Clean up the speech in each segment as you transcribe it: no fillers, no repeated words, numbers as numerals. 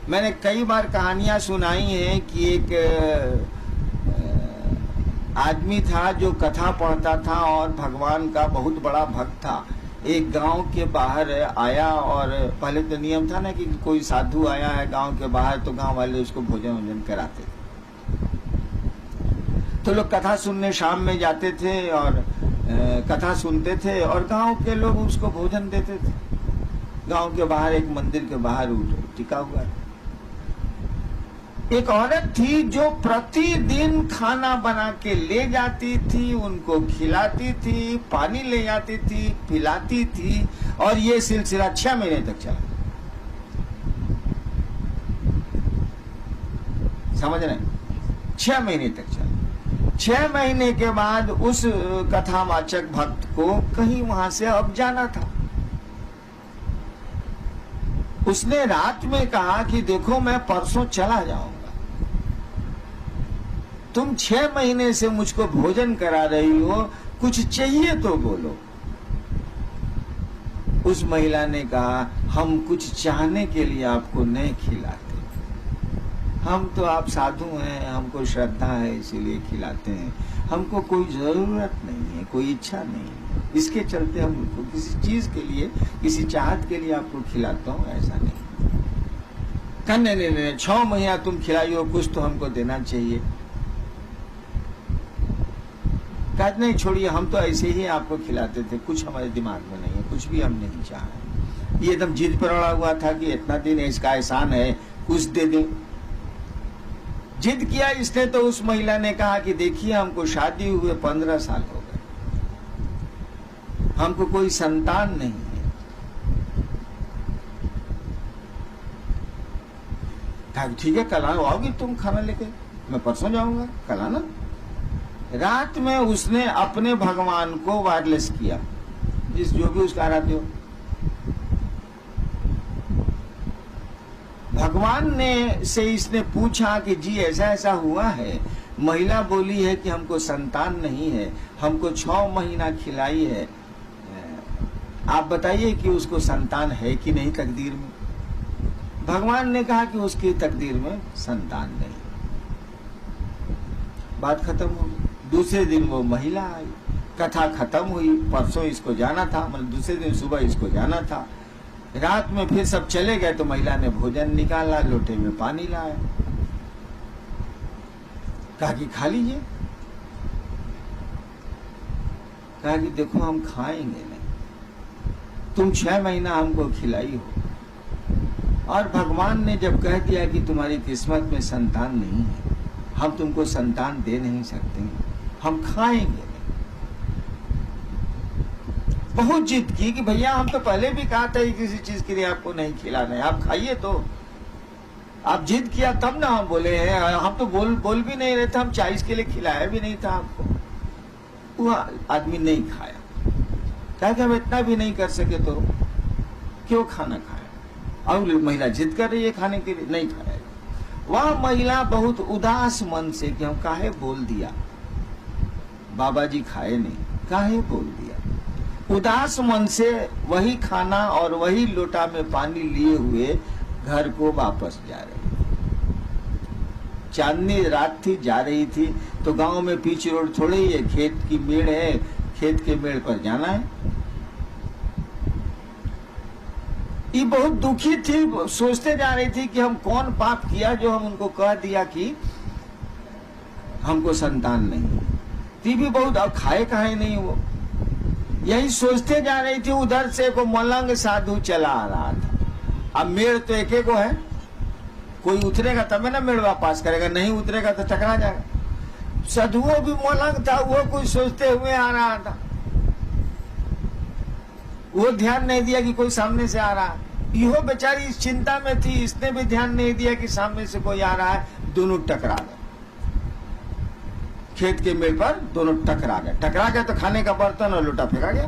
मैंने कई बार कहानियां सुनाई हैं कि एक आदमी था जो कथा पढ़ता था और भगवान का बहुत बड़ा भक्त था। एक गांव के बाहर आया और पहले तो नियम था ना कि कोई साधु आया है गांव के बाहर तो गांव वाले उसको भोजन वोजन कराते थे। तो लोग कथा सुनने शाम में जाते थे और कथा सुनते थे और गांव के लोग उसको भोजन देते थे। गांव के बाहर एक मंदिर के बाहर टिका हुआ है। एक औरत थी जो प्रतिदिन खाना बना के ले जाती थी, उनको खिलाती थी, पानी ले जाती थी, पिलाती थी और ये सिलसिला 6 महीने तक चला। समझ रहे? 6 महीने तक चला। 6 महीने के बाद उस कथावाचक भक्त को कहीं वहां से अब जाना था। उसने रात में कहा कि देखो मैं परसों चला जाऊंगा, तुम 6 महीने से मुझको भोजन करा रही हो, कुछ चाहिए तो बोलो। उस महिला ने कहा हम कुछ चाहने के लिए आपको नहीं खिलाते, हम तो आप साधु हैं, हमको श्रद्धा है इसीलिए खिलाते हैं, हमको कोई जरूरत नहीं है, कोई इच्छा नहीं है, इसके चलते हम किसी चीज के लिए, किसी चाहत के लिए आपको खिलाता हूं, ऐसा नहीं। कहने नहीं 6 महीना तुम खिलाई हो, कुछ तो हमको देना चाहिए। कहते नहीं छोड़िए, हम तो ऐसे ही आपको खिलाते थे, कुछ हमारे दिमाग में नहीं है, कुछ भी हम नहीं चाह रहे। ये एकदम जिद पर अड़ा हुआ था कि इतना दिन इसका एहसान है, कुछ दे दे। जिद किया इसने तो उस महिला ने कहा कि देखिए हमको शादी हुए 15 साल हो गए, हमको कोई संतान नहीं है। कहा ठीक है कल आओगी तुम खाना लेके, मैं परसों जाऊंगा, कल आना। रात में उसने अपने भगवान को वायरलेस किया, जिस जो भी उसका आराध्य हो। भगवान ने से इसने पूछा कि जी ऐसा ऐसा हुआ है, महिला बोली है कि हमको संतान नहीं है, हमको 6 महीना खिलाई है, आप बताइए कि उसको संतान है कि नहीं तकदीर में। भगवान ने कहा कि उसकी तकदीर में संतान नहीं। बात खत्म हो गई। दूसरे दिन वो महिला आई, कथा खत्म हुई, परसों इसको जाना था, मतलब दूसरे दिन सुबह इसको जाना था। रात में फिर सब चले गए तो महिला ने भोजन निकाला, लोटे में पानी लाया, कहा कि खा लीजिए। कहा कि देखो हम खाएंगे नहीं, तुम 6 महीना हमको खिलाई हो और भगवान ने जब कह दिया कि तुम्हारी किस्मत में संतान नहीं है, हम तुमको संतान दे नहीं सकते, हम खाएंगे नहीं। बहुत जिद की कि भैया हम तो पहले भी कहा था किसी चीज के लिए आपको नहीं खिलाना है, आप खाइए। तो आप जिद किया तब ना हम बोले हैं, हम तो बोल भी नहीं रहे थे, हम 40 के लिए खिलाया भी नहीं था आपको। वो आदमी नहीं खाया, क्या कि हम इतना भी नहीं कर सके तो क्यों खाना खाया। और महिला जिद कर रही है खाने के लिए, नहीं खाया। वह महिला बहुत उदास मन से कि हम काहे बोल दिया, बाबा जी खाए नहीं, काहे बोल दिया। उदास मन से वही खाना और वही लोटा में पानी लिए हुए घर को वापस जा रही। चांदनी रात थी, जा रही थी तो गांव में पीच रोड थोड़े ही है, खेत की मेड़ है, खेत के मेड़ पर जाना है। ये बहुत दुखी थी, सोचते जा रही थी कि हम कौन पाप किया जो हम उनको कह दिया कि हमको संतान नहीं। ती भी बहुत, अब खाए कहे नहीं, वो यही सोचते जा रही थी। उधर से को मलंग साधु चला आ रहा था। अब मेड़ तो एक को है, कोई उतरेगा तब ना मेड़ वापस करेगा, नहीं उतरेगा तो टकरा जाएगा। साधुओं भी मलंग था, वो कुछ सोचते हुए आ रहा था, वो ध्यान नहीं दिया कि कोई सामने से आ रहा है। यो बेचारी इस चिंता में थी, इसने भी ध्यान नहीं दिया कि सामने से कोई आ रहा है। दोनों टकरा गए, खेत के मेड़ पर दोनों टकरा गए। टकरा गए तो खाने का बर्तन और लोटा फेंका गया।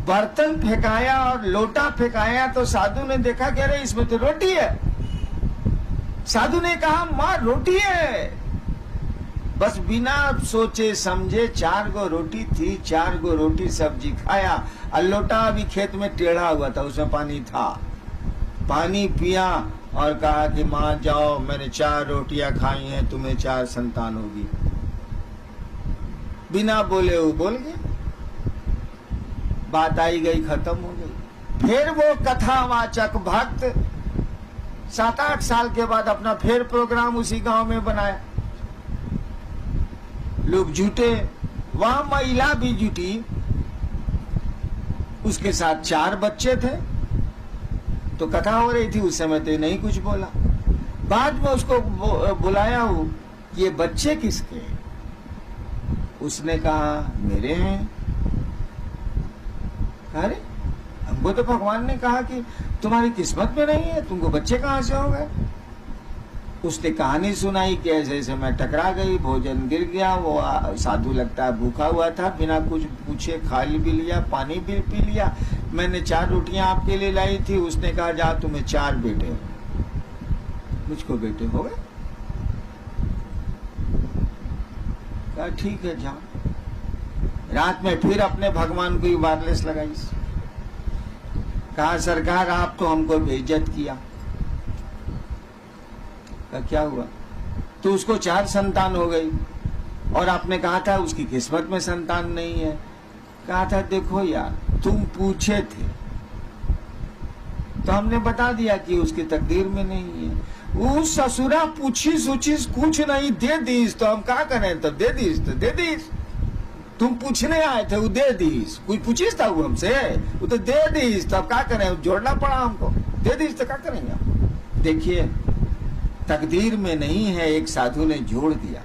बर्तन फेंकाया और लोटा फेंकाया तो साधु ने देखा कि अरे इसमें तो रोटी है। साधु ने कहा मां रोटी है। बस बिना सोचे समझे 4 गो रोटी थी, 4 गो रोटी सब्जी खाया और लोटा अभी खेत में टेढ़ा हुआ था, उसमें पानी था। पानी पिया और कहा कि माँ जाओ, मैंने 4 रोटियां खाई हैं, तुम्हें 4 संतान होगी। बिना बोले वो बोल गया, बात आई गई, खत्म हो गई। फिर वो कथावाचक भक्त 7-8 साल के बाद अपना फिर प्रोग्राम उसी गांव में बनाया। लोग जुटे, वहां महिला भी जुटी, उसके साथ 4 बच्चे थे। तो कथा हो रही थी, उस समय तो नहीं कुछ बोला। बाद में उसको बुलाया हूं, ये बच्चे किसके? उसने कहा मेरे हैं। अरे हमको तो भगवान ने कहा कि तुम्हारी किस्मत में नहीं है, तुमको बच्चे कहां से हो गए? उसने कहानी सुनाई कि ऐसे ऐसे मैं टकरा गई, भोजन गिर गया, वो साधु लगता है भूखा हुआ था, बिना कुछ पूछे खा भी लिया, पानी भी पी लिया। मैंने 4 रोटियां आपके लिए लाई थी, उसने कहा जा तुम्हें 4 बेटे हो। मुझको बेटे हो गए? कहा ठीक है जाओ। रात में फिर अपने भगवान को वायरलेस लगाई, कहा सरकार आप तो हमको बेइज्जत किया। क्या हुआ? तो उसको 4 संतान हो गई और आपने कहा था उसकी किस्मत में संतान नहीं है। कहा था देखो यार, तुम पूछे थे तो हमने बता दिया कि उसकी तकदीर में नहीं है। वो ससुरा पूछी सूचिस कुछ नहीं, दे दीस, तो हम क्या करें? तो दे दीस, तो दे दीस। तुम पूछने आए थे, वो दे दीस। कोई पूछिस था वो हमसे? वो तो दे दीस, तो अब क्या करें? जोड़ना पड़ा हमको, दे दीस तो क्या करेंगे हम? देखिए तकदीर में नहीं है, एक साधु ने जोड़ दिया।